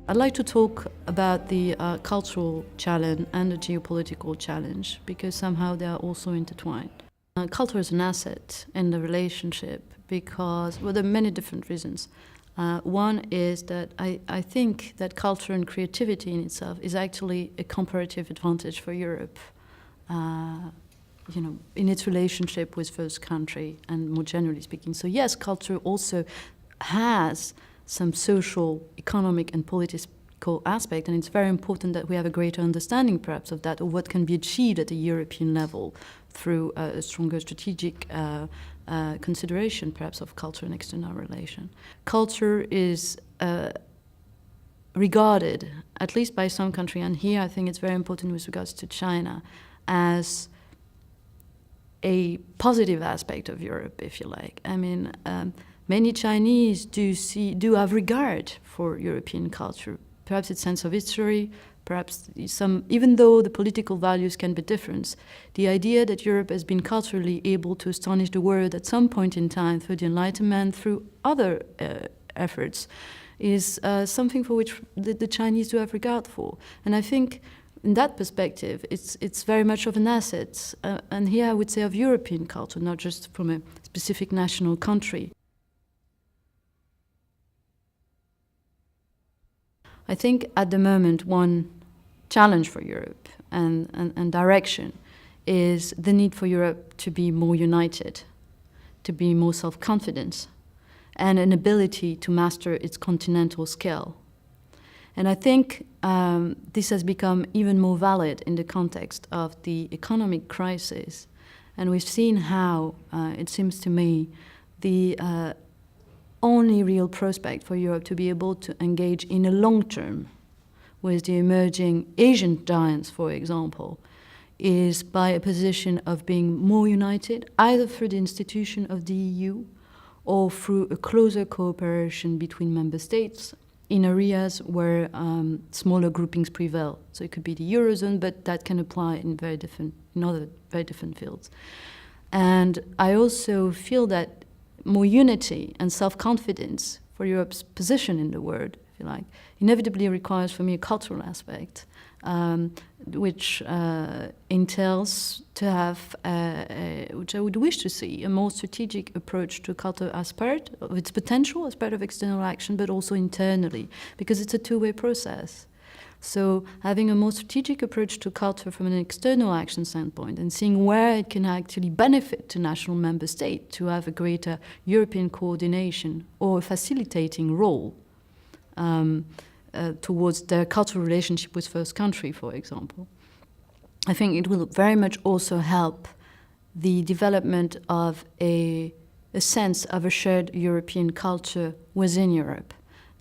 I'd like to talk about the cultural challenge and the geopolitical challenge because somehow they are also intertwined. Culture is an asset in the relationship because, well, there are many different reasons. One is that I think that culture and creativity in itself is actually a comparative advantage for Europe, in its relationship with first country and more generally speaking. So yes, culture also has some social, economic and political aspect, and it's very important that we have a greater understanding perhaps of that, or what can be achieved at a European level through a stronger strategic consideration perhaps of culture and external relation. Culture is regarded, at least by some country, and here I think it's very important with regards to China, as a positive aspect of Europe, if you like. I mean, many Chinese do have regard for European culture. Perhaps its sense of history, perhaps even though the political values can be different, the idea that Europe has been culturally able to astonish the world at some point in time through the Enlightenment, through other efforts, is something for which the Chinese do have regard for. And I think in that perspective, it's very much of an asset. And here I would say of European culture, not just from a specific national country. I think at the moment one challenge for Europe and direction is the need for Europe to be more united, to be more self-confident, and an ability to master its continental scale. And I think this has become even more valid in the context of the economic crisis. And we've seen how, it seems to me, the only real prospect for Europe to be able to engage in a long term with the emerging Asian giants, for example, is by a position of being more united, either through the institution of the EU or through a closer cooperation between member states in areas where smaller groupings prevail. So it could be the Eurozone, but that can apply in other very different fields. And I also feel that more unity and self-confidence for Europe's position in the world, if you like, inevitably requires for me a cultural aspect, which entails to have, which I would wish to see, a more strategic approach to culture as part of its potential, as part of external action, but also internally, because it's a two-way process. So having a more strategic approach to culture from an external action standpoint and seeing where it can actually benefit to national member state to have a greater European coordination or a facilitating role towards their cultural relationship with first country, for example. I think it will very much also help the development of a sense of a shared European culture within Europe.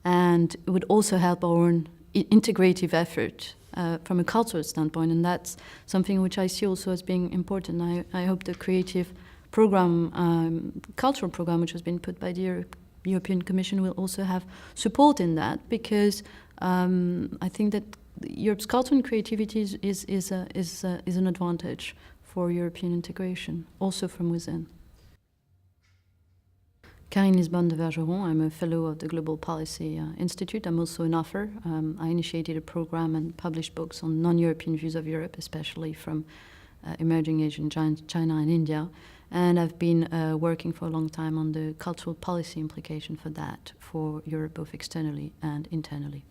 And it would also help our own integrative effort from a cultural standpoint, and that's something which I see also as being important. I hope the creative program, cultural program, which has been put by the European Commission, will also have support in that, because I think that Europe's culture and creativity is an advantage for European integration, also from within. Karine Lisbonne de Vergeron. I'm a fellow of the Global Policy Institute. I'm also an author. I initiated a program and published books on non-European views of Europe, especially from emerging Asian giants, China and India. And I've been working for a long time on the cultural policy implication for that, for Europe, both externally and internally.